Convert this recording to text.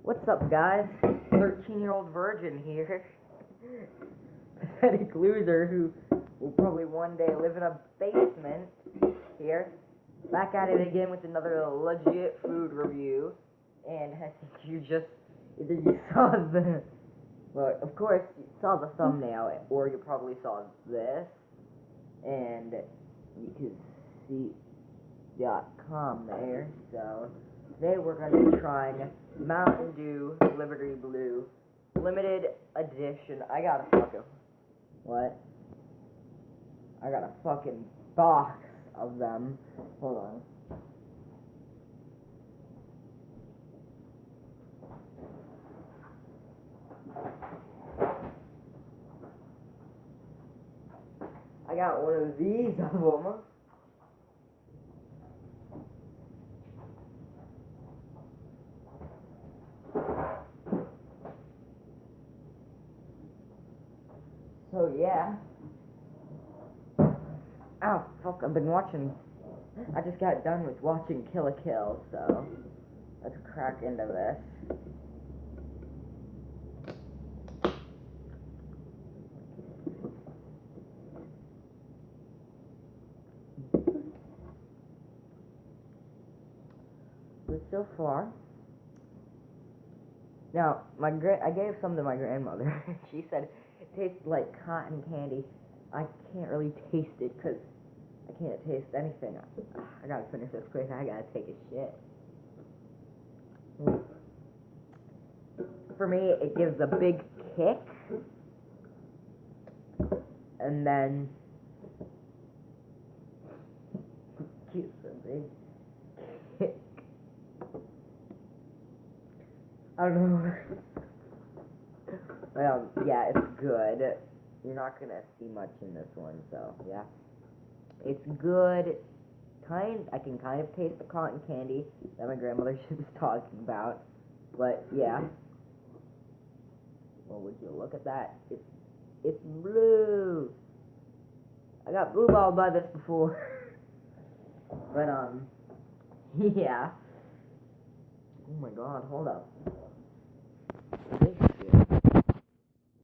What's up, guys? 13-year-old virgin here. Pathetic loser who will probably one day live in a basement here. Back at it again with another legit food review. And I think either you saw well, of course, you saw the thumbnail, or you probably saw this. And you can see .com there. So today we're going to be trying Mountain Dew Liberty Blue limited edition. I got a fucking box of them. Hold on. I got one of these of them. So yeah. Oh fuck! I just got done with watching Kill a Kill, so let's crack into this. But so far, now I gave some to my grandmother. She said it tastes like cotton candy. I can't really taste it because I can't taste anything. I gotta finish this quick. I gotta take a shit. For me, it gives a big kick, and then gives a big kick. I don't know. Well, yeah, it's good. You're not gonna see much in this one, so yeah. It's good. I can kind of taste the cotton candy that my grandmother was talking about. But yeah. Well, would you look at that? It's blue. I got blue balled by this before. But yeah. Oh my god, hold up.